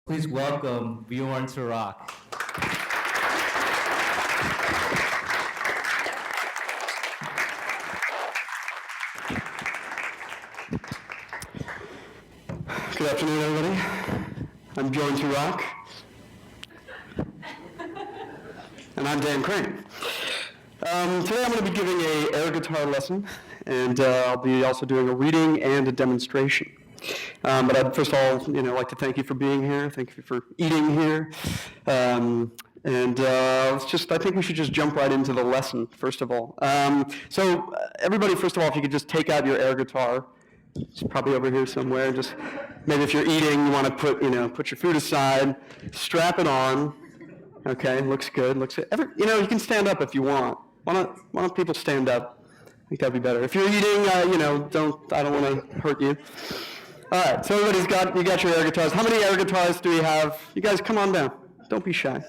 Please welcome Bjorn Turoque. Good afternoon, everybody. I'm Bjorn Turoque. And I'm Dan Crane. Today I'm going to be giving an air guitar lesson, and I'll be also doing a reading and a demonstration. But I'd first of all, like to thank you for being here. Thank you for eating here. I think we should just jump right into the lesson, first of all. So everybody, first of all, if you could just take out your air guitar. It's probably over here somewhere. Just maybe if you're eating, you want to put your food aside, strap it on. Okay, looks good. You can stand up if you want. Why don't people stand up? I think that'd be better. If you're eating, I don't want to hurt you. All right, so you got your air guitars. How many air guitars do we have? You guys, come on down. Don't be shy.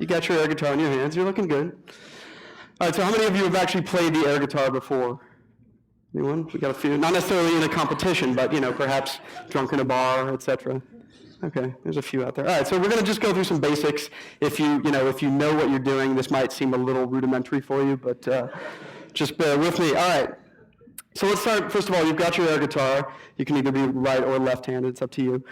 You got your air guitar in your hands. You're looking good. All right, so how many of you have actually played the air guitar before? Anyone? We got a few. Not necessarily in a competition, but perhaps drunk in a bar, etc. Okay, there's a few out there. All right, so we're going to just go through some basics. If you know what you're doing, this might seem a little rudimentary for you, but just bear with me. All right. So let's start. First of all, you've got your air guitar. You can either be right or left-handed. It's up to you.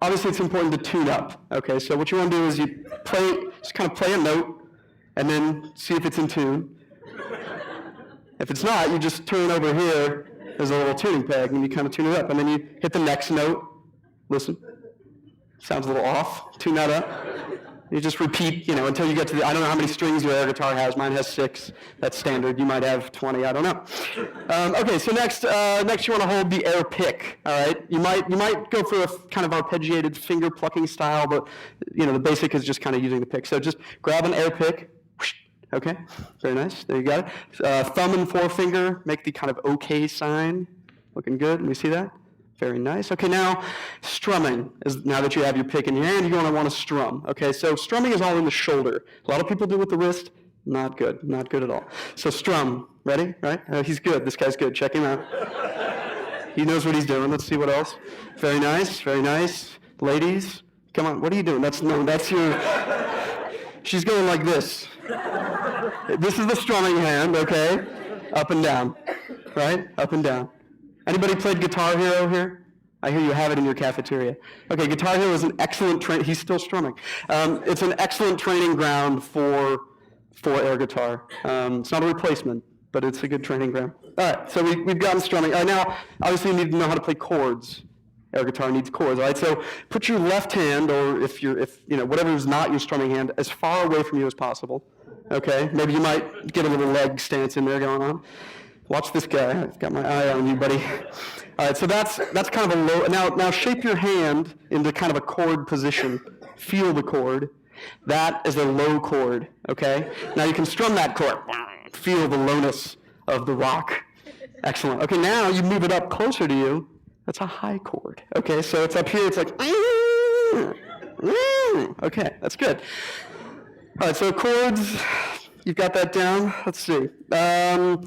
Obviously, it's important to tune up. Okay, so what you want to do is just kind of play a note, and then see if it's in tune. If it's not, you just turn over here. There's a little tuning peg, and you kind of tune it up. And then you hit the next note. Listen. Sounds a little off. Tune that up. You just repeat, until you get to I don't know how many strings your air guitar has. Mine has 6. That's standard. You might have 20. I don't know. Okay, so next you want to hold the air pick. All right. You might go for a kind of arpeggiated finger plucking style, but the basic is just kind of using the pick. So just grab an air pick. Okay, very nice. There you got it. Thumb and forefinger make the kind of OK sign. Looking good. Let me see that. Very nice. Okay, now strumming. Now that you have your pick in your hand, you're going to want to strum. Okay, so strumming is all in the shoulder. A lot of people do it with the wrist. Not good. Not good at all. So strum. Ready? Right? He's good. This guy's good. Check him out. He knows what he's doing. Let's see what else. Very nice. Very nice. Ladies, come on. What are you doing? That's your... She's going like this. This is the strumming hand, okay? Up and down, right? Up and down. Anybody played Guitar Hero here? I hear you have it in your cafeteria. Okay, Guitar Hero is an excellent he's still strumming. It's an excellent training ground for air guitar. It's not a replacement, but it's a good training ground. All right, so we've gotten strumming. All right, now, obviously you need to know how to play chords. Air guitar needs chords, all right? So put your left hand, or whatever is not your strumming hand, as far away from you as possible. Okay, maybe you might get a little leg stance in there going on. Watch this guy. I've got my eye on you, buddy. All right, so that's kind of a low. Now shape your hand into kind of a chord position. Feel the chord. That is a low chord. Okay. Now you can strum that chord. Feel the lowness of the rock. Excellent. Okay, now you move it up closer to you. That's a high chord. Okay, so it's up here. It's like. Okay, that's good. All right, so chords, you've got that down. Let's see. Now,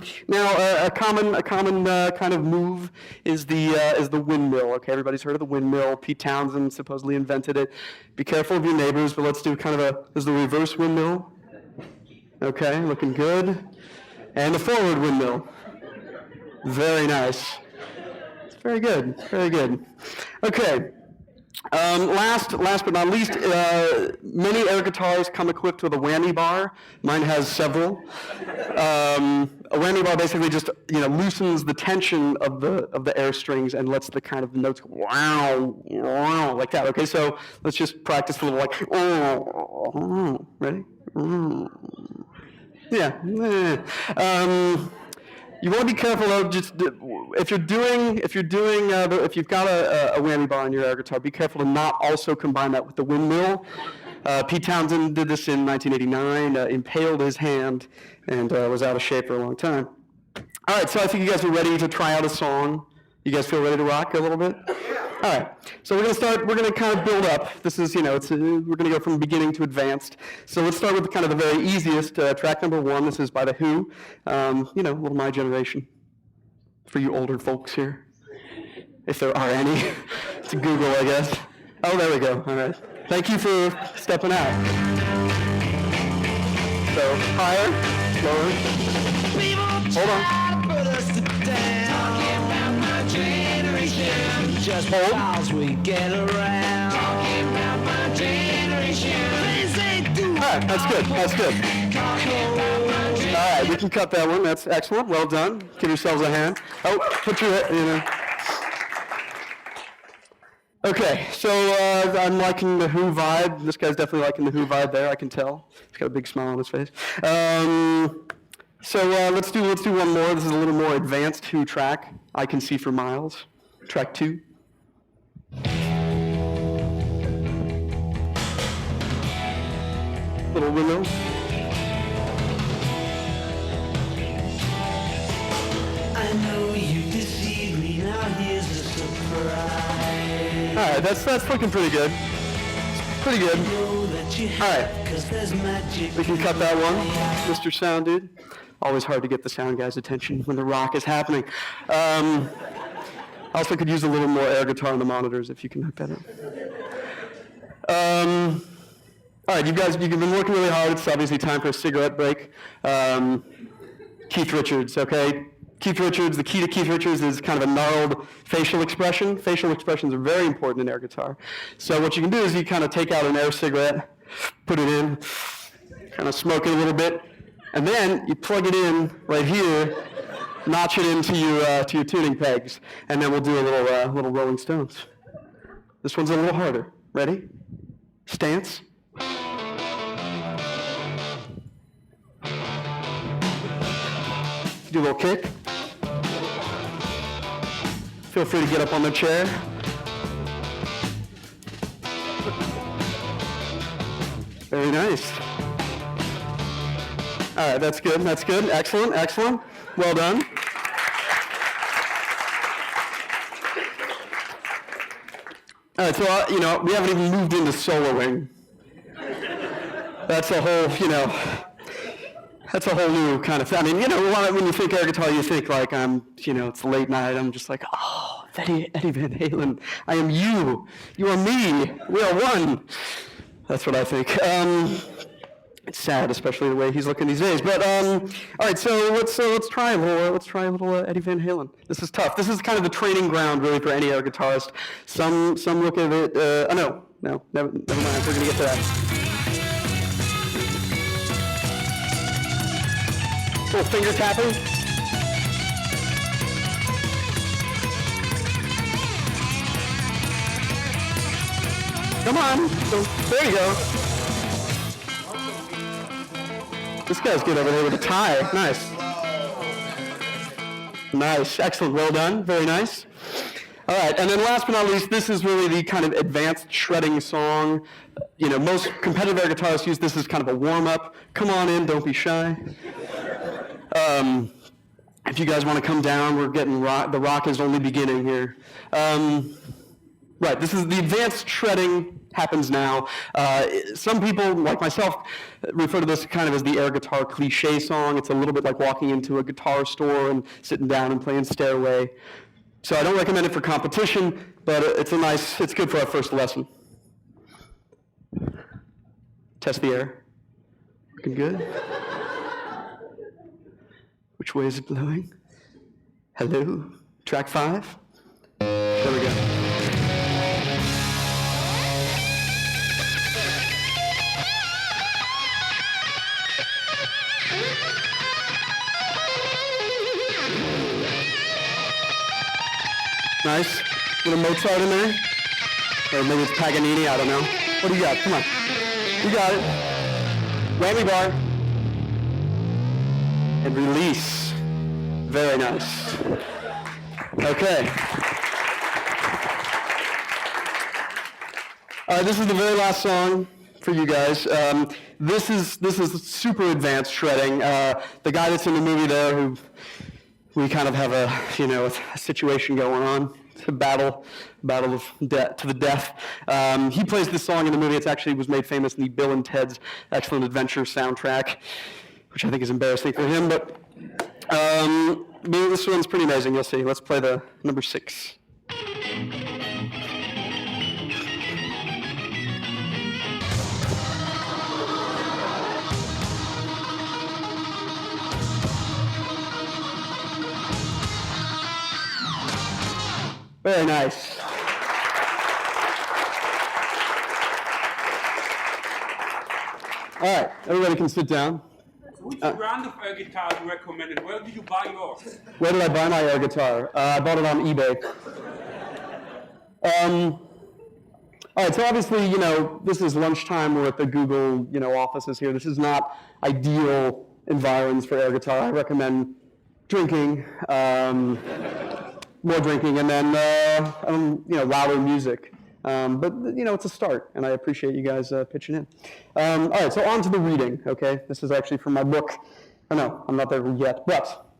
a common kind of move is the windmill. Okay, everybody's heard of the windmill. Pete Townsend supposedly invented it. Be careful of your neighbors, but let's do kind of this is the reverse windmill. Okay, looking good. And the forward windmill. Very nice. Very good. Very good. Okay. Last but not least, many air guitars come equipped with a whammy bar. Mine has several. A whammy bar basically just loosens the tension of the air strings and lets the kind of notes go wow, wow, like that. Okay, so let's just practice a little like ready? Yeah. You want to be careful though. Just if you've got a whammy bar on your air guitar, be careful to not also combine that with the windmill. Pete Townsend did this in 1989. Impaled his hand and was out of shape for a long time. All right, so I think you guys are ready to try out a song. You guys feel ready to rock a little bit? All right, so we're going to kind of build up. This is, we're going to go from beginning to advanced. So let's start with kind of the very easiest, track number 1. This is by The Who, a little my generation, for you older folks here, if there are any. To Google, I guess. Oh, there we go. All right. Thank you for stepping out. So, higher, lower. Hold on. Just hold. We get around. Talking about my generation. All right, that's good. That's good. All right, we can cut that one. That's excellent. Well done. Give yourselves a hand. Oh, put your head. Okay, so I'm liking the Who vibe. This guy's definitely liking the Who vibe there. I can tell. He's got a big smile on his face. So let's do one more. This is a little more advanced Who track. I Can See for Miles. Track 2. Little Willow. I know you deceived me. Now here's a surprise. All right, that's looking pretty good. Pretty good. All right, we can cut that one, Mr. Sound Dude. Always hard to get the sound guy's attention when the rock is happening. Also could use a little more air guitar on the monitors if you can hook that up. All right, you've been working really hard. It's obviously time for a cigarette break. Keith Richards, okay? Keith Richards, the key to Keith Richards is kind of a gnarled facial expression. Facial expressions are very important in air guitar. So what you can do is you kind of take out an air cigarette, put it in, kind of smoke it a little bit, and then you plug it in right here, notch it into your tuning pegs, and then we'll do a little Rolling Stones. This one's a little harder. Ready? Stance. Do a little kick. Feel free to get up on the chair. Very nice. All right, that's good, that's good. Excellent, excellent. Well done. All right, so, we haven't even moved into soloing. That's a whole, that's a whole new kind of thing. I mean, when you think air guitar, you think like it's late night. I'm just like, oh, Eddie Van Halen. I am you. You are me. We are one. That's what I think. It's sad, especially the way he's looking these days. But all right, so let's try a little Eddie Van Halen. This is tough. This is kind of the training ground really for any air guitarist. Some look at it. No, never mind. We're gonna get to that. Little finger tapping. Come on. There you go. This guy's good over there with a tie. Nice. Nice. Excellent. Well done. Very nice. All right. And then last but not least, this is really the kind of advanced shredding song. Most competitive air guitarists use this as kind of a warm-up. Come on in. Don't be shy. If you guys want to come down, we're getting rock. The rock is only beginning here. Right, this is the advanced shredding happens now. Some people, like myself, refer to this kind of as the air guitar cliche song. It's a little bit like walking into a guitar store and sitting down and playing Stairway. So I don't recommend it for competition, but it's good for our first lesson. Test the air. Looking good. Which way is it blowing? Hello? Track 5? There we go. Nice. Little Mozart in there. Or maybe it's Paganini, I don't know. What do you got? Come on. You got it. Whammy bar. And release. Very nice. Okay. This is the very last song for you guys. This is super advanced shredding. The guy that's in the movie there, who we kind of have a situation going on, a battle of to the death. He plays this song in the movie. It actually was made famous in the Bill and Ted's Excellent Adventure soundtrack, which I think is embarrassing for him, but this one's pretty amazing, you'll see. Let's play the number 6. Very nice. All right, everybody can sit down. Which brand of air guitar do you recommend, and where did you buy yours? Where did I buy my air guitar? I bought it on eBay. All right, so obviously, this is lunchtime. We're at the Google, offices here. This is not ideal environs for air guitar. I recommend drinking, more drinking, and then, louder music. But it's a start, and I appreciate you guys pitching in. All right, so on to the reading, okay? This is actually from my book. Oh, no, I'm not there yet, but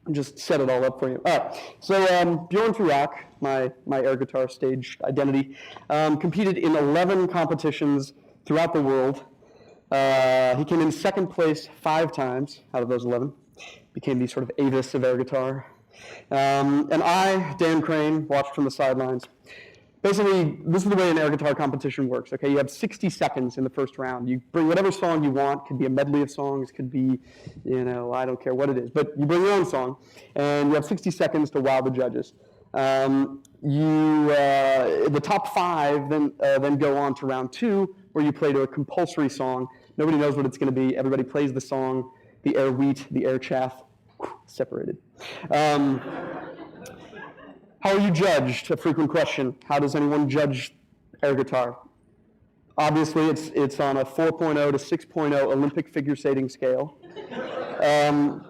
I just set it all up for you. All right, so Bjorn Turoque, my air guitar stage identity, competed in 11 competitions throughout the world. He came in second place 5 times out of those 11. Became the sort of Avis of air guitar. And I, Dan Crane, watched from the sidelines. Basically, this is the way an air guitar competition works, okay? You have 60 seconds in the first round. You bring whatever song you want. Could be a medley of songs, could be, I don't care what it is. But you bring your own song, and you have 60 seconds to wow the judges. The top 5 then go on to round 2, where you play to a compulsory song. Nobody knows what it's going to be. Everybody plays the song, the air wheat, the air chaff, separated. How are you judged? A frequent question. How does anyone judge air guitar? Obviously, it's on a 4.0 to 6.0 Olympic figure skating scale. And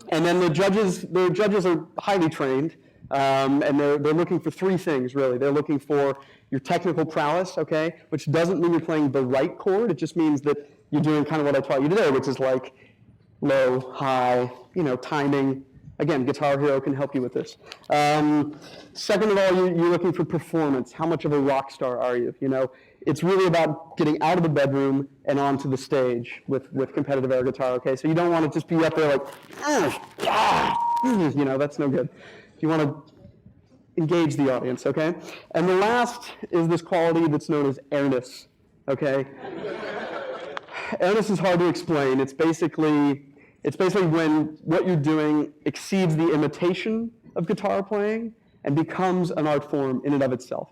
then the judges are highly trained, and they're looking for 3 things, really. They're looking for your technical prowess, okay, which doesn't mean you're playing the right chord. It just means that you're doing kind of what I taught you today, which is like low, high, timing. Again, Guitar Hero can help you with this. Second of all, you're looking for performance. How much of a rock star are you? It's really about getting out of the bedroom and onto the stage with competitive air guitar, okay? So you don't want to just be up there like, that's no good. You want to engage the audience, okay? And the last is this quality that's known as airness, okay? Airness is hard to explain. It's basically when what you're doing exceeds the imitation of guitar playing and becomes an art form in and of itself.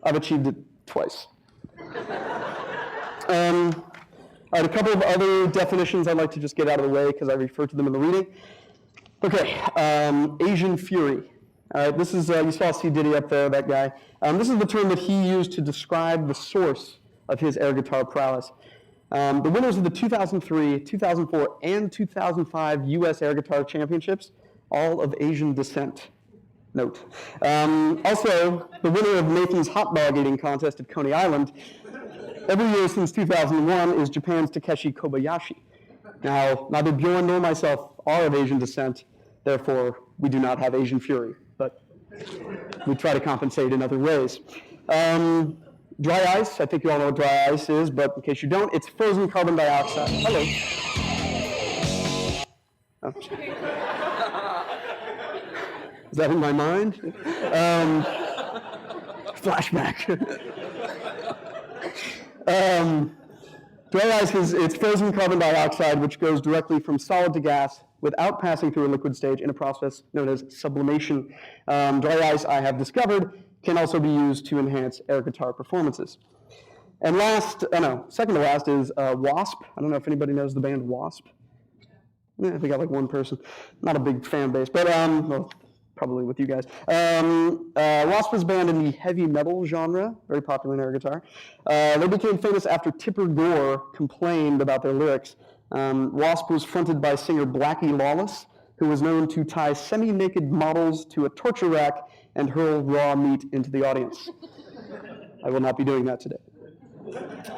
I've achieved it twice. All right, a couple of other definitions I'd like to just get out of the way because I refer to them in the reading. Okay, Asian Fury. All right, this is, you saw C. Diddy up there, that guy. This is the term that he used to describe the source of his air guitar prowess. The winners of the 2003, 2004, and 2005 U.S. Air Guitar Championships, all of Asian descent. Note. Also, the winner of Nathan's hot dog eating contest at Coney Island, every year since 2001, is Japan's Takeshi Kobayashi. Now, neither Bjorn nor myself are of Asian descent, therefore, we do not have Asian Fury, but we try to compensate in other ways. Dry ice, I think you all know what dry ice is, but in case you don't, it's frozen carbon dioxide. Hello. Oh. Is that in my mind? Flashback. Dry ice it's frozen carbon dioxide, which goes directly from solid to gas without passing through a liquid stage in a process known as sublimation. Dry ice, I have discovered, can also be used to enhance air guitar performances. And second to last is Wasp. I don't know if anybody knows the band Wasp. I think I got like one person. Not a big fan base, but well, probably with you guys. Wasp was banned in the heavy metal genre, very popular in air guitar. They became famous after Tipper Gore complained about their lyrics. Wasp was fronted by singer Blackie Lawless, who was known to tie semi-naked models to a torture rack and hurl raw meat into the audience. I will not be doing that today.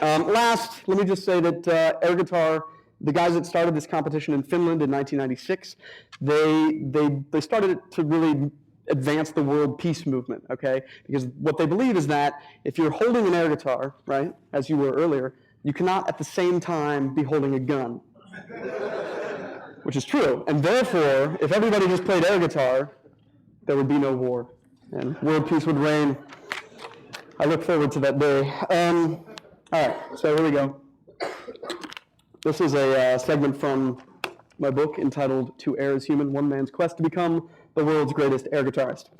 Last, let me just say that air guitar, the guys that started this competition in Finland in 1996, they started it to really advance the world peace movement, okay? Because what they believe is that if you're holding an air guitar, right, as you were earlier, you cannot at the same time be holding a gun, which is true. And therefore, if everybody just played air guitar, there would be no war, and world peace would reign. I look forward to that day. All right, so here we go. This is a segment from my book entitled To Air is Human, One Man's Quest to Become the World's Greatest Air Guitarist.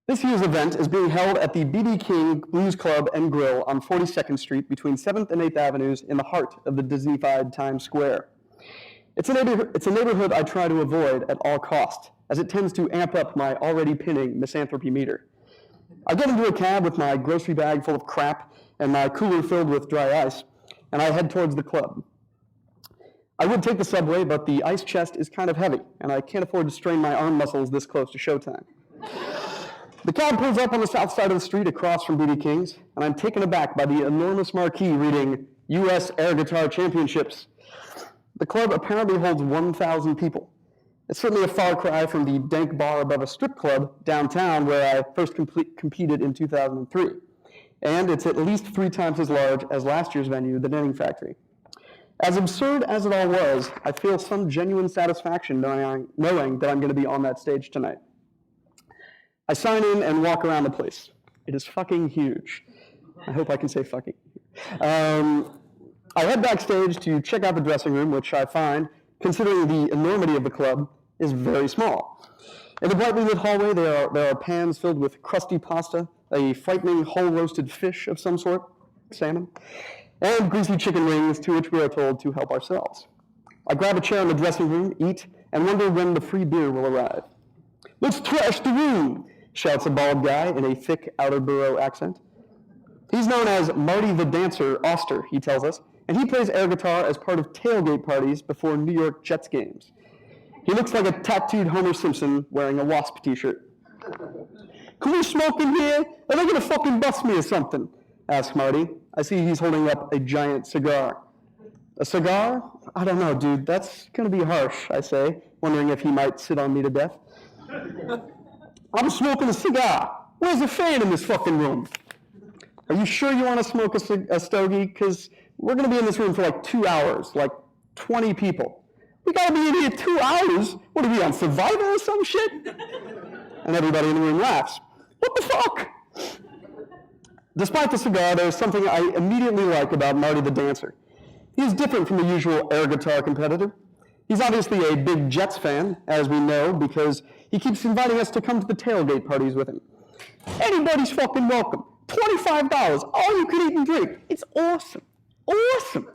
This year's event is being held at the B.B. King Blues Club and Grill on 42nd Street between 7th and 8th Avenues in the heart of the Disney-fied Times Square. It's a neighborhood I try to avoid at all costs, as it tends to amp up my already pinning misanthropy meter. I get into a cab with my grocery bag full of crap and my cooler filled with dry ice, and I head towards the club. I would take the subway, but the ice chest is kind of heavy, and I can't afford to strain my arm muscles this close to showtime. The cab pulls up on the south side of the street across from B.B. King's, and I'm taken aback by the enormous marquee reading, U.S. Air Guitar Championships. The club apparently holds 1,000 people. It's certainly a far cry from the dank bar above a strip club downtown where I first competed in 2003. And it's at least 3 times as large as last year's venue, the Knitting Factory. As absurd as it all was, I feel some genuine satisfaction knowing that I'm going to be on that stage tonight. I sign in and walk around the place. It is fucking huge. I hope I can say fucking. I head backstage to check out the dressing room, which I find, considering the enormity of the club, is very small. In the brightly lit hallway, there are pans filled with crusty pasta, a frightening whole roasted fish of some sort, salmon, and greasy chicken wings, to which we are told to help ourselves. I grab a chair in the dressing room, eat, and wonder when the free beer will arrive. "Let's trash the room," shouts a bald guy in a thick outer borough accent. He's known as Marty the Dancer Oster, he tells us, and he plays air guitar as part of tailgate parties before New York Jets games. He looks like a tattooed Homer Simpson wearing a Wasp t-shirt. "Can we smoke in here? Are they gonna fucking bust me or something?" asks Marty. I see he's holding up a giant cigar. "A cigar? I don't know, dude. That's gonna be harsh," I say, wondering if he might sit on me to death. "I'm smoking a cigar. Where's the fan in this fucking room?" "Are you sure you want to smoke a stogie? Because we're going to be in this room for like 2 hours, like 20 people. We got to be in here 2 hours? What are we on, Survivor or some shit?" And everybody in the room laughs. What the fuck? Despite the cigar, there's something I immediately like about Marty the Dancer. He is different from the usual air guitar competitor. He's obviously a big Jets fan, as we know, because he keeps inviting us to come to the tailgate parties with him. Anybody's fucking welcome. $25, all you can eat and drink. It's awesome. Awesome.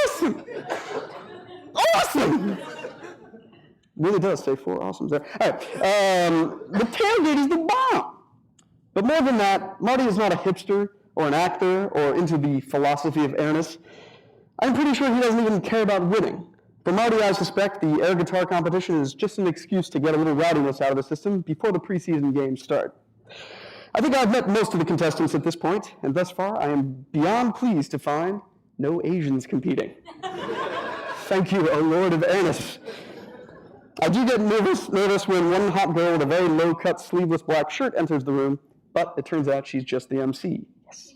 Awesome. Awesome. Really does say 4 awesomes there. All right. The tailgate is the bomb. But more than that, Marty is not a hipster or an actor or into the philosophy of airness. I'm pretty sure he doesn't even care about winning. For Marty, I suspect the air guitar competition is just an excuse to get a little rowdiness out of the system before the preseason games start. I think I've met most of the contestants at this point, and thus far I am beyond pleased to find no Asians competing. Thank you, O Lord of Airness. I do get nervous when one hot girl with a very low-cut, sleeveless black shirt enters the room, but it turns out she's just the MC. Yes.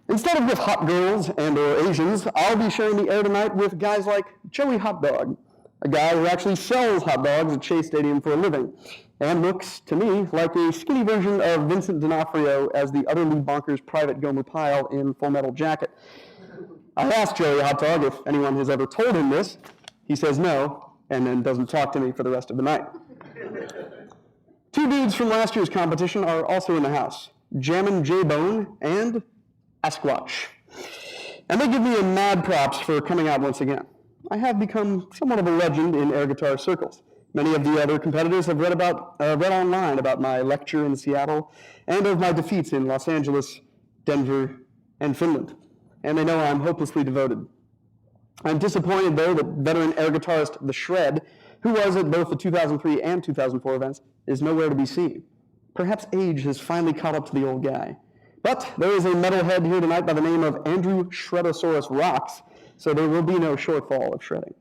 Instead of with hot girls and or Asians, I'll be sharing the air tonight with guys like Joey Hot Dog, a guy who actually sells hot dogs at Chase Stadium for a living, and looks, to me, like a skinny version of Vincent D'Onofrio as the utterly bonkers Private Gomer Pyle in Full Metal Jacket. I asked Joey Hot Dog if anyone has ever told him this. He says no, and then doesn't talk to me for the rest of the night. 2 dudes from last year's competition are also in the house, Jammin' J-Bone and Sasquatch. And they give me a mad props for coming out once again. I have become somewhat of a legend in air guitar circles. Many of the other competitors have read online about my lecture in Seattle and of my defeats in Los Angeles, Denver, and Finland. And they know I'm hopelessly devoted. I'm disappointed, though, that veteran air guitarist The Shred, who was at both the 2003 and 2004 events, is nowhere to be seen. Perhaps age has finally caught up to the old guy. But there is a metalhead here tonight by the name of Andrew Shredosaurus Rocks, so there will be no shortfall of shredding.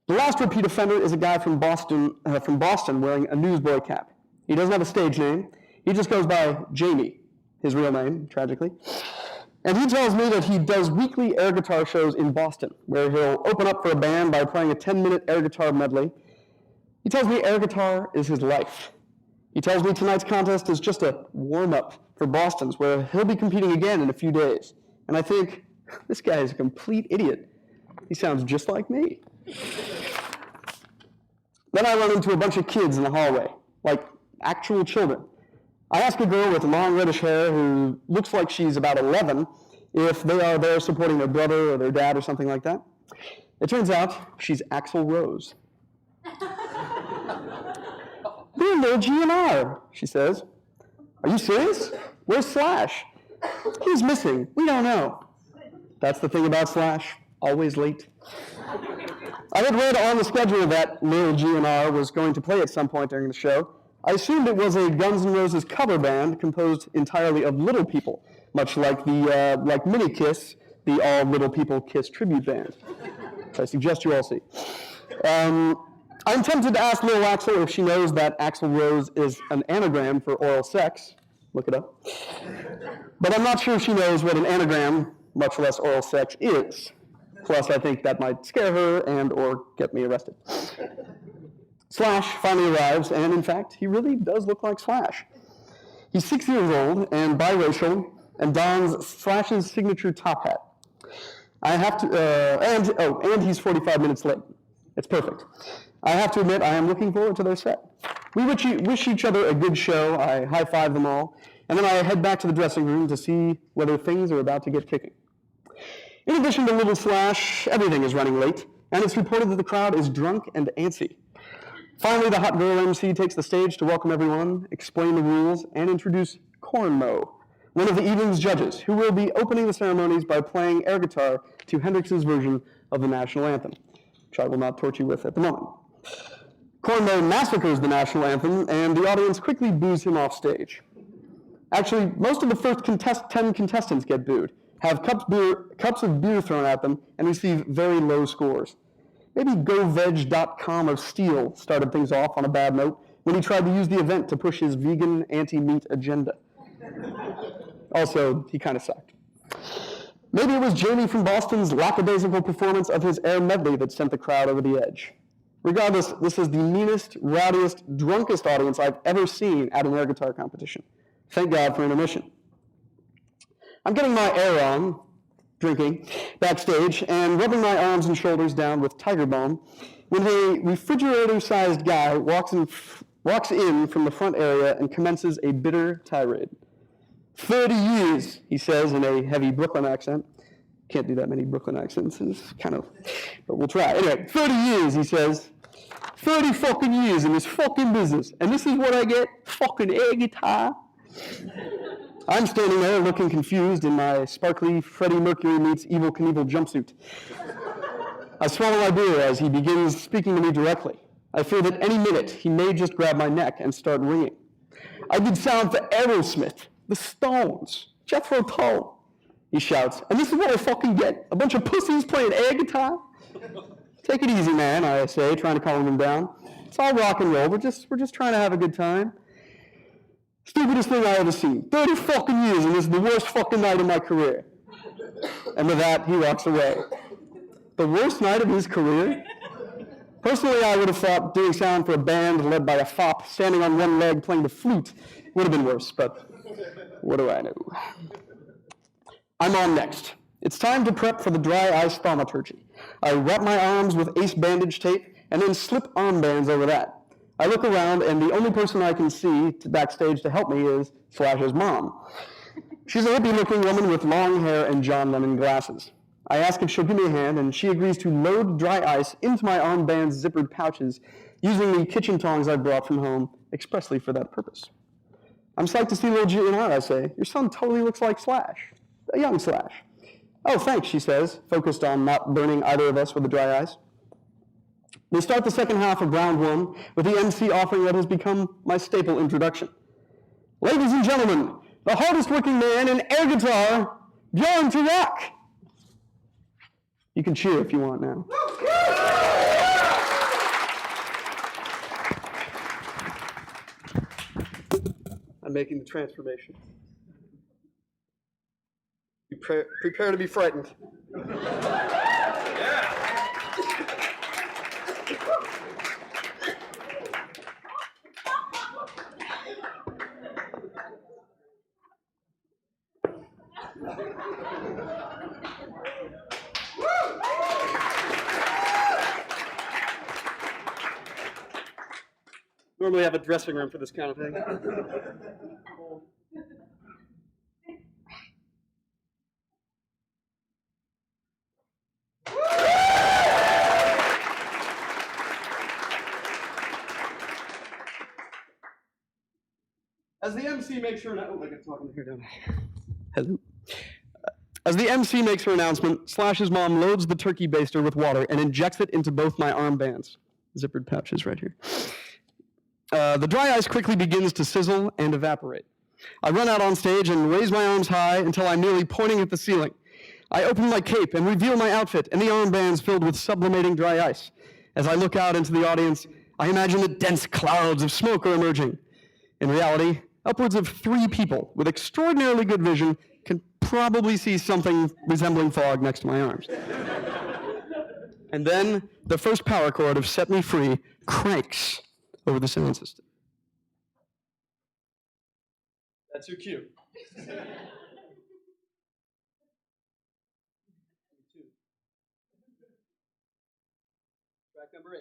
The last repeat offender is a guy from Boston wearing a newsboy cap. He doesn't have a stage name. He just goes by Jamie, his real name, tragically. And he tells me that he does weekly air guitar shows in Boston, where he'll open up for a band by playing a 10-minute air guitar medley. He tells me air guitar is his life. He tells me tonight's contest is just a warm-up for Boston's, where he'll be competing again in a few days. And I think, this guy is a complete idiot. He sounds just like me. Then I run into a bunch of kids in the hallway, like actual children. I ask a girl with long reddish hair who looks like she's about 11 if they are there supporting their brother or their dad or something like that. It turns out she's Axl Rose. They're little G&R, she says. Are you serious? Where's Slash? He's missing. We don't know. That's the thing about Slash, always late. I had read on the schedule that Lil G&R was going to play at some point during the show. I assumed it was a Guns N' Roses cover band composed entirely of little people, much like like Mini Kiss, the All Little People Kiss tribute band. I suggest you all see. I'm tempted to ask Lil Axl if she knows that Axl Rose is an anagram for oral sex. Look it up. But I'm not sure she knows what an anagram, much less oral sex, is. Plus, I think that might scare her and or get me arrested. Slash finally arrives, and in fact, he really does look like Slash. He's 6 years old and biracial and dons Slash's signature top hat. I have to, and he's 45 minutes late. It's perfect. I have to admit, I am looking forward to their set. We wish each other a good show. I high-five them all, and then I head back to the dressing room to see whether things are about to get kicking. In addition to Little Slash, everything is running late, and it's reported that the crowd is drunk and antsy. Finally, the hot girl MC takes the stage to welcome everyone, explain the rules, and introduce Cornmo, one of the evening's judges, who will be opening the ceremonies by playing air guitar to Hendrix's version of the national anthem, which I will not torture you with at the moment. Cornmo massacres the national anthem, and the audience quickly boos him off stage. Actually, most of the first 10 contestants get booed, have cups of beer thrown at them, and receive very low scores. Maybe GoVeg.com of Steel started things off on a bad note when he tried to use the event to push his vegan, anti-meat agenda. Also, he kind of sucked. Maybe it was Jamie from Boston's lackadaisical performance of his Air medley that sent the crowd over the edge. Regardless, this is the meanest, rowdiest, drunkest audience I've ever seen at an air guitar competition. Thank God for intermission. I'm getting my air on, drinking, backstage, and rubbing my arms and shoulders down with Tiger Balm, when a refrigerator-sized guy walks in from the front area and commences a bitter tirade. 30 years, he says in a heavy Brooklyn accent. Can't do that many Brooklyn accents, it's kind of, but we'll try. Anyway, 30 years, he says. 30 fucking years in this fucking business, and this is what I get? Fucking air guitar? I'm standing there looking confused in my sparkly Freddie Mercury meets Evel Knievel jumpsuit. I swallow my beer as he begins speaking to me directly. I fear that any minute he may just grab my neck and start ringing. I did sound for Aerosmith, the Stones, Jethro Tull, he shouts, and this is what I fucking get, a bunch of pussies playing air guitar? Take it easy, man, I say, trying to calm him down. It's all rock and roll, we're just trying to have a good time. Stupidest thing I ever seen. 30 fucking years, and this is the worst fucking night of my career. And with that, he walks away. The worst night of his career? Personally, I would have thought doing sound for a band led by a fop standing on one leg playing the flute would have been worse, but what do I know? I'm on next. It's time to prep for the dry ice thaumaturgy. I wrap my arms with ace bandage tape and then slip armbands over that. I look around, and the only person I can see backstage to help me is Slash's mom. She's a hippie-looking woman with long hair and John Lennon glasses. I ask if she'll give me a hand, and she agrees to load dry ice into my armband's zippered pouches using the kitchen tongs I brought from home expressly for that purpose. I'm psyched to see little G&R, I say. Your son totally looks like Slash, a young Slash. Oh, thanks, she says, focused on not burning either of us with the dry ice. They start the second half of round one with the MC offering what has become my staple introduction. Ladies and gentlemen, the hardest working man in air guitar, Bjorn Turoque. You can cheer if you want now. I'm making the transformation. Prepare to be frightened. Normally I have a dressing room for this kind of thing. As the MC makes her announcement, oh, I got talking here, don't I? Hello. As the MC makes her announcement, Slash's mom loads the turkey baster with water and injects it into both my armbands. Zippered pouches right here. The dry ice quickly begins to sizzle and evaporate. I run out on stage and raise my arms high until I'm nearly pointing at the ceiling. I open my cape and reveal my outfit and the armbands filled with sublimating dry ice. As I look out into the audience, I imagine that dense clouds of smoke are emerging. In reality, upwards of 3 people with extraordinarily good vision can probably see something resembling fog next to my arms. And then the first power chord of Set Me Free cranks over the sound system. That's your cue. Track number 8.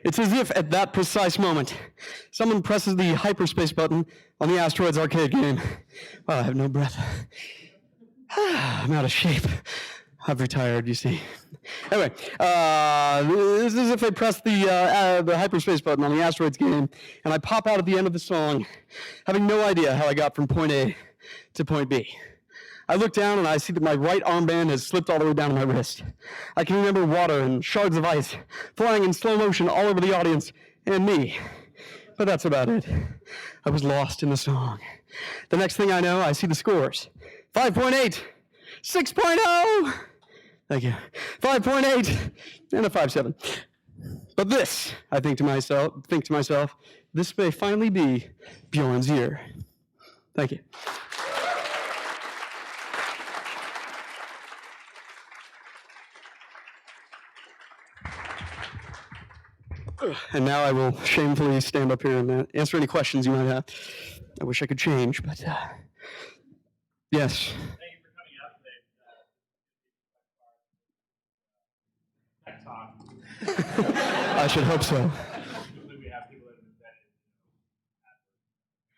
It's as if at that precise moment, someone presses the hyperspace button on the Asteroids arcade game. Wow, I have no breath. I'm out of shape. I've retired, you see. Anyway, it's as if I press the hyperspace button on the Asteroids game, and I pop out at the end of the song, having no idea how I got from point A to point B. I look down and I see that my right armband has slipped all the way down to my wrist. I can remember water and shards of ice flying in slow motion all over the audience and me. But that's about it. I was lost in the song. The next thing I know, I see the scores. 5.8, 6.0, thank you, 5.8, and a 5.7. But this, I think to myself, this may finally be Bjorn's year. Thank you. And now I will shamefully stand up here and answer any questions you might have. I wish I could change, but yes. Thank you for coming out today. Tech Talk. I should hope so. Usually we have people that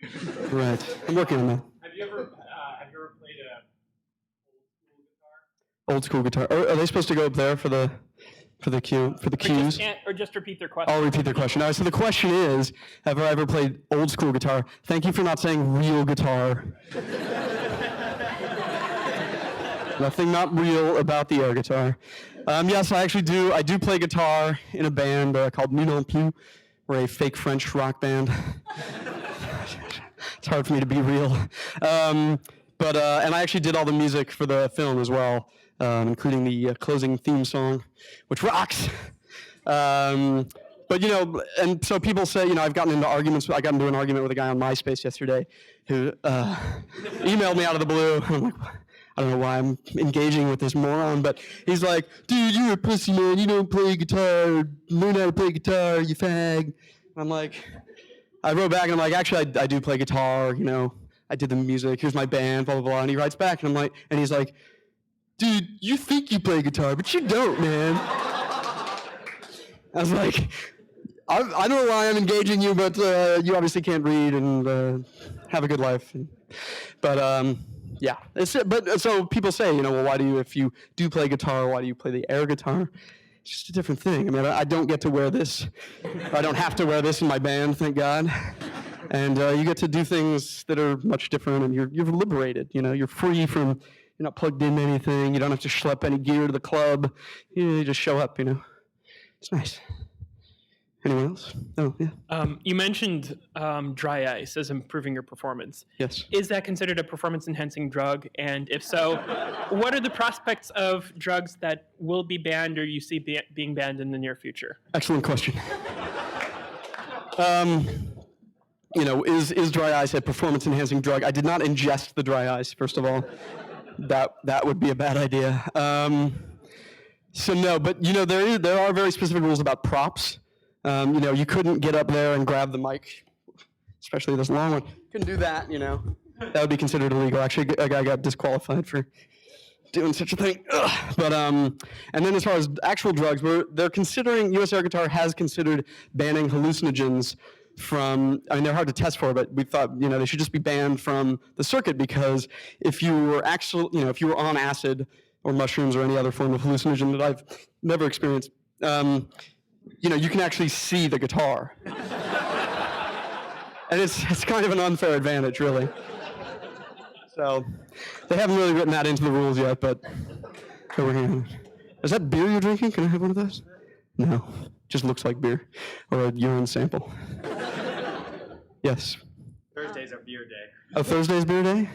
have invented. Right. I'm working on that. Have you ever played a Old school guitar. Are they supposed to go up there for the cues? Or just repeat their question. I'll repeat their question. All right, so the question is, have I ever played old school guitar? Thank you for not saying real guitar. Nothing not real about the air guitar. Yes, I actually do. I do play guitar in a band called Nous Non Plus. We're a fake French rock band. It's hard for me to be real. And I actually did all the music for the film as well, including the closing theme song, which rocks. But, and so people say, I've gotten into arguments. I got into an argument with a guy on MySpace yesterday who emailed me out of the blue. I'm like, I don't know why I'm engaging with this moron, but he's like, dude, you're a pussy, man. You don't play guitar. Learn how to play guitar, you fag. And I'm like, I wrote back and I'm like, actually, I do play guitar, I did the music. Here's my band, blah, blah, blah. And he writes back and I'm like, and he's like, dude, you think you play guitar, but you don't, man. I was like, I don't know why I'm engaging you, but you obviously can't read and have a good life. But yeah, so people say, well, why do you, if you do play guitar, why do you play the air guitar? It's just a different thing. I mean, I don't get to wear this. I don't have to wear this in my band, thank God. And you get to do things that are much different, and you're liberated. You're free from, you're not plugged into anything. You don't have to schlep any gear to the club. You just show up. It's nice. Anyone else? Oh, yeah. You mentioned dry ice as improving your performance. Yes. Is that considered a performance-enhancing drug? And if so, what are the prospects of drugs that will be banned or you see being banned in the near future? Excellent question. Is dry ice a performance-enhancing drug? I did not ingest the dry ice, first of all. That would be a bad idea. So no, but there are very specific rules about props. You couldn't get up there and grab the mic, especially this long one. Couldn't do that, That would be considered illegal. Actually, a guy got disqualified for doing such a thing. Ugh. But and then as far as actual drugs, they're considering, U.S. Air Guitar has considered banning hallucinogens from, they're hard to test for, but we thought, they should just be banned from the circuit, because if you were if you were on acid or mushrooms or any other form of hallucinogen that I've never experienced, you can actually see the guitar. And it's kind of an unfair advantage, really. So they haven't really written that into the rules yet, but we're here. Is that beer you're drinking? Can I have one of those? No, just looks like beer or a urine sample. Yes. Thursday's our beer day. Oh, Thursday's beer day?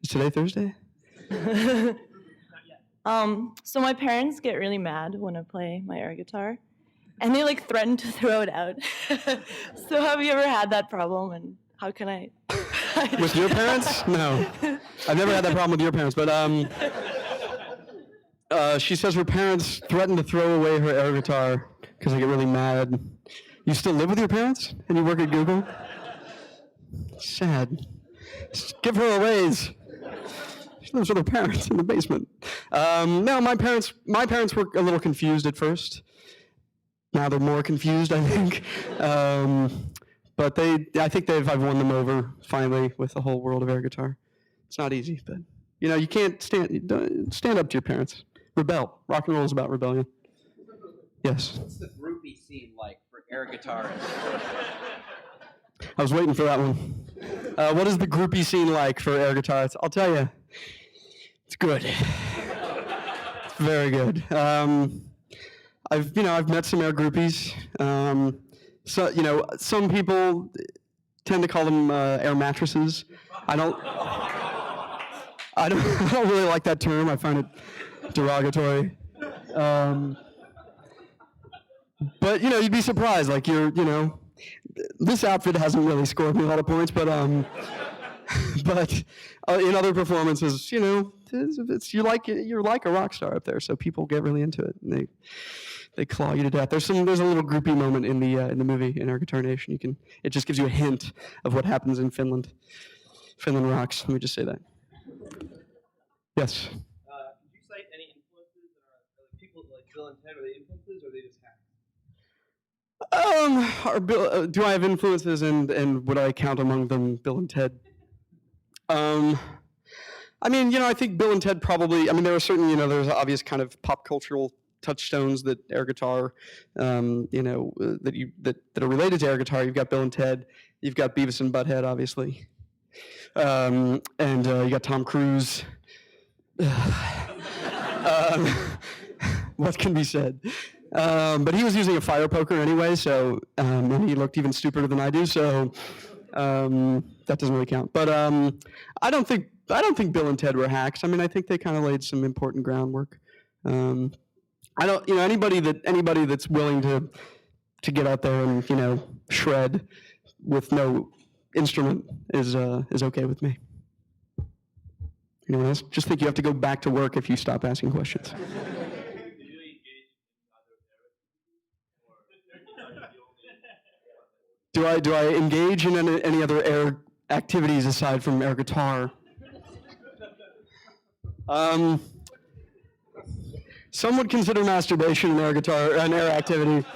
Is today Thursday? So my parents get really mad when I play my air guitar, and they threaten to throw it out. So have you ever had that problem, and how can I? With your parents? No. I've never had that problem with your parents, but she says her parents threaten to throw away her air guitar because they get really mad. You still live with your parents? And you work at Google? Sad. Just give her a raise. She lives with her parents in the basement. No, my parents were a little confused at first. Now they're more confused, I think. But I think I've won them over finally with the whole world of air guitar. It's not easy, but you can't stand up to your parents. Rebel. Rock and roll is about rebellion. Yes. What's the groupie scene like for air guitarists? I was waiting for that one. What is the groupie scene like for air guitarists? I'll tell you, it's good. It's very good. I've met some air groupies. So some people tend to call them air mattresses. I don't really like that term. I find it derogatory. But you'd be surprised. This outfit hasn't really scored me a lot of points, but in other performances, you're like a rock star up there. So people get really into it, and they claw you to death. There's a little groupie moment in the movie in Air Guitar Nation. It just gives you a hint of what happens in Finland. Finland rocks. Let me just say that. Yes. Could you cite any influences? Are people like Bill and Ted? Are they influences, or are they just hacks? Do I have influences, and would I count among them Bill and Ted? I think Bill and Ted probably. There are certain, there's obvious kind of pop cultural touchstones that air guitar, that are related to air guitar. You've got Bill and Ted. You've got Beavis and Butthead, obviously, and you got Tom Cruise. What can be said? But he was using a fire poker anyway, so and he looked even stupider than I do. So that doesn't really count. But I don't think Bill and Ted were hacks. I think they kind of laid some important groundwork. Anybody that's willing to get out there and shred with no instrument is okay with me. Anyone else? Just think you have to go back to work if you stop asking questions. Do I engage in any other air activities aside from air guitar? Some would consider masturbation an air activity.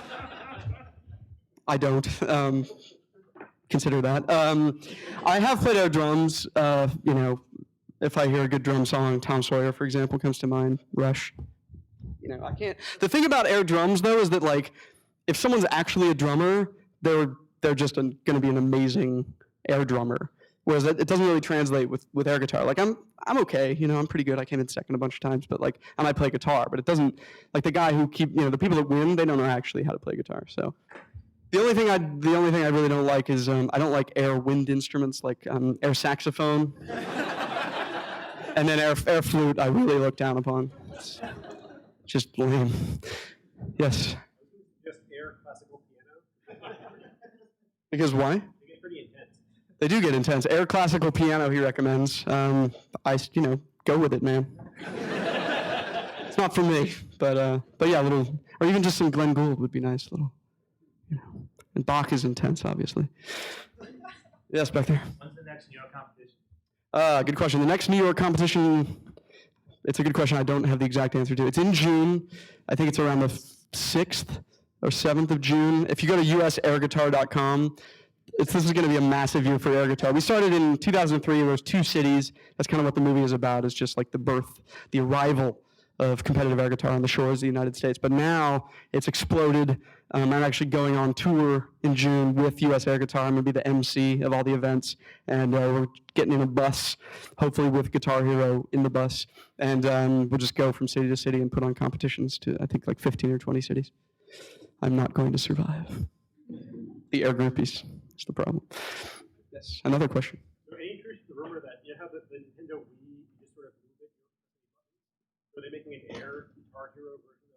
I don't consider that. I have played air drums. You know, if I hear a good drum song, Tom Sawyer, for example, comes to mind. Rush. You know, I can't. The thing about air drums, though, is that like, if someone's actually a drummer, they're just going to be an amazing air drummer. Whereas it doesn't really translate with air guitar. Like I'm okay, you know, I'm pretty good. I came in second a bunch of times, but like, and I play guitar, but it doesn't, like the guy who the people that win, they don't know actually how to play guitar. So the only thing I really don't like is I don't like air wind instruments like air saxophone, and then air flute. I really look down upon. It's just lame. Yes. Just air classical piano. Because why? They get pretty intense. They do get intense. Air classical piano, he recommends. Go with it, man. It's not for me, but yeah, a little, or even just some Glenn Gould would be nice. A little, you know. And Bach is intense, obviously. Yes, back there. When's the next New York competition? Good question. The next New York competition, it's a good question. I don't have the exact answer to it. It's in June. I think it's around the 6th or 7th of June. If you go to usairguitar.com, this is going to be a massive year for air guitar. We started in 2003. There was 2 cities. That's kind of what the movie is about. It's just like the arrival of competitive air guitar on the shores of the United States. But now it's exploded. I'm actually going on tour in June with US Air Guitar. I'm going to be the MC of all the events. And we're getting in a bus, hopefully with Guitar Hero in the bus. And we'll just go from city to city and put on competitions to, I think, like 15 or 20 cities. I'm not going to survive. The air groupies is the problem. Yes, another question. So any truth to the rumor that you have the Nintendo Wii, you just sort of move it, so they're making an air Guitar Hero version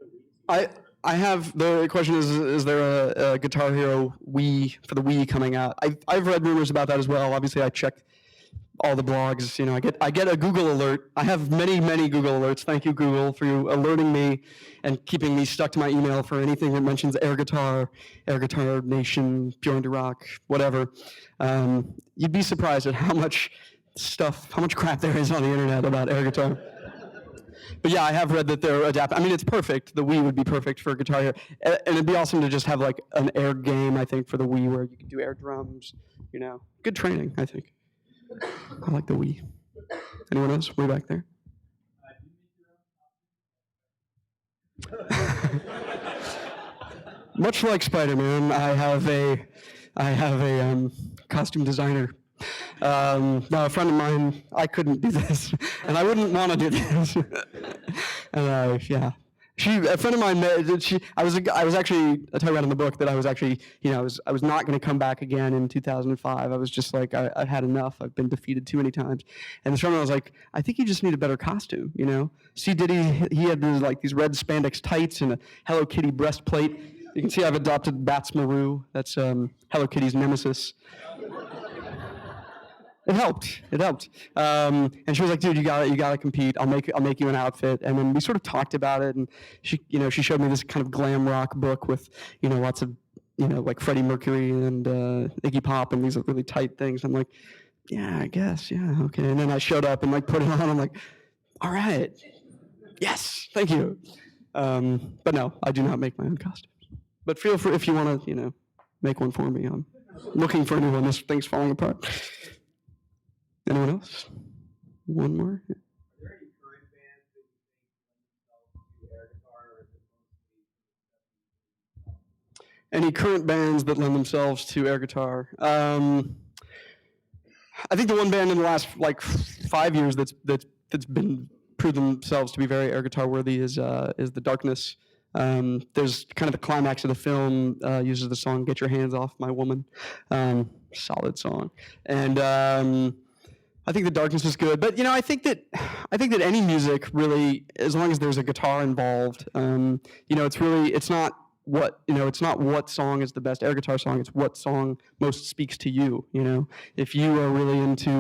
of Nintendo Wii? I have, the question is there a Guitar Hero Wii for the Wii coming out? I've read rumors about that as well. Obviously, I check all the blogs. You know, I get a Google alert. I have many Google alerts. Thank you, Google, for alerting me and keeping me stuck to my email for anything that mentions Air Guitar Nation, Bjorn Turoque, whatever. You'd be surprised at how much crap there is on the internet about air guitar. But yeah, I have read that they're adapting. I mean, it's perfect. The Wii would be perfect for Guitar Hero. And it'd be awesome to just have like an air game, I think, for the Wii where you can do air drums, you know. Good training, I think. I like the Wii. Anyone else? Way back there. Much like Spider-Man, I have a costume designer. No, a friend of mine, I couldn't do this, and I wouldn't want to do this. And yeah, a friend of mine, I was actually, I talk about in the book that I was actually, you know, I was not going to come back again in 2005. I was just like, I've had enough. I've been defeated too many times. And this friend of mine was like, I think you just need a better costume, you know? See, he had these red spandex tights and a Hello Kitty breastplate. You can see I've adopted Bats Maru. That's Hello Kitty's nemesis. It helped. And she was like, "Dude, you gotta compete. I'll make you an outfit." And then we sort of talked about it, and she showed me this kind of glam rock book with, you know, lots of, you know, like Freddie Mercury and Iggy Pop and these really tight things. I'm like, yeah, I guess, yeah, okay. And then I showed up and like put it on. I'm like, all right, yes, thank you. But no, I do not make my own costumes. But feel free if you want to, you know, make one for me. I'm looking for a new one. This thing's falling apart. Anyone else? One more? Are there any current bands that you think lend themselves to air guitar, or is it mostly? Any current bands that lend themselves to air guitar? I think the one band in the last like 5 years that's been proven themselves to be very air guitar worthy is The Darkness. There's kind of the climax of the film uses the song "Get Your Hands Off My Woman," solid song, and. I think The Darkness is good, but you know, I think that any music really, as long as there's a guitar involved, you know, it's not what song is the best air guitar song. It's what song most speaks to you. You know, if you are really into,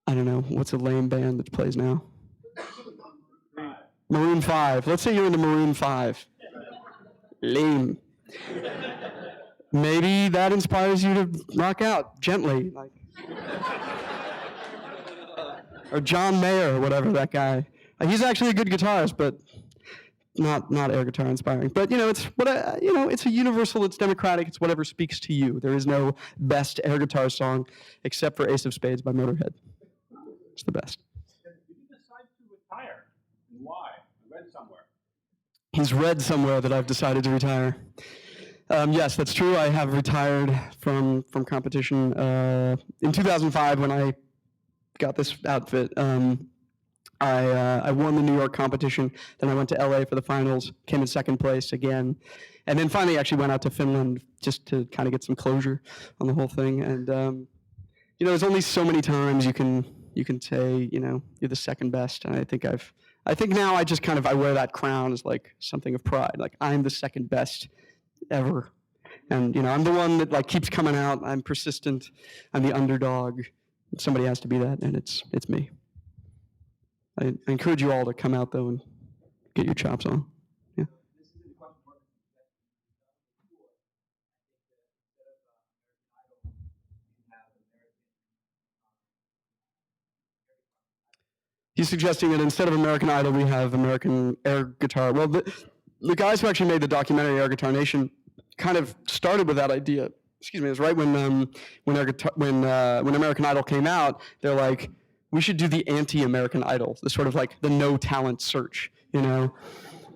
I don't know, what's a lame band that plays now? Maroon 5. Let's say you're into Maroon 5. Lame. Maybe that inspires you to rock out gently, like. Or John Mayer, or whatever that guy. He's actually a good guitarist, but not air guitar inspiring. But it's what it's a universal. It's democratic. It's whatever speaks to you. There is no best air guitar song except for Ace of Spades by Motorhead. It's the best. Did you decide to retire? And why? I read somewhere. He's read somewhere that I've decided to retire. Yes, that's true. I have retired from competition in 2005 when I got this outfit. I won the New York competition, then I went to LA for the finals, came in second place again, and then finally actually went out to Finland just to kind of get some closure on the whole thing. And there's only so many times you can say you're the second best, and I think now I just I wear that crown as like something of pride, like I'm the second best ever, and I'm the one that keeps coming out. I'm persistent. I'm the underdog. Somebody has to be that, and it's me. I encourage you all to come out, though, and get your chops on. Yeah. He's suggesting that instead of American Idol, we have American Air Guitar. Well, the guys who actually made the documentary Air Guitar Nation kind of started with that idea. Excuse me, it was right when American Idol came out. They're like, we should do the anti-American Idol, the sort of the no talent search,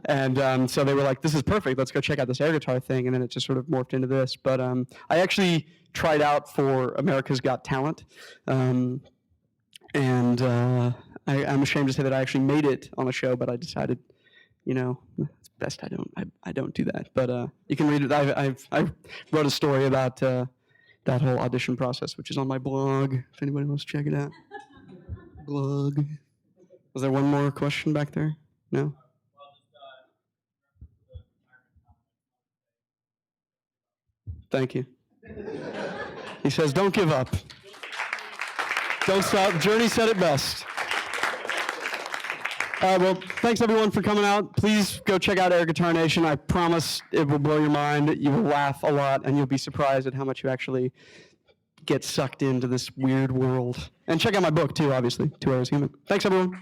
And so they were like, this is perfect, let's go check out this air guitar thing, and then it just sort of morphed into this. But I actually tried out for America's Got Talent, and I'm ashamed to say that I actually made it on a show, but I decided, it's best I don't do that. But you can read it. I wrote a story about that whole audition process, which is on my blog, if anybody wants to check it out. Blog. Was there one more question back there? No? Thank you. He says, don't give up. Don't stop. Journey said it best. Well, thanks everyone for coming out. Please go check out Air Guitar Nation. I promise it will blow your mind. You will laugh a lot, and you'll be surprised at how much you actually get sucked into this weird world. And check out my book, too, obviously, 2 Hours Human. Thanks, everyone.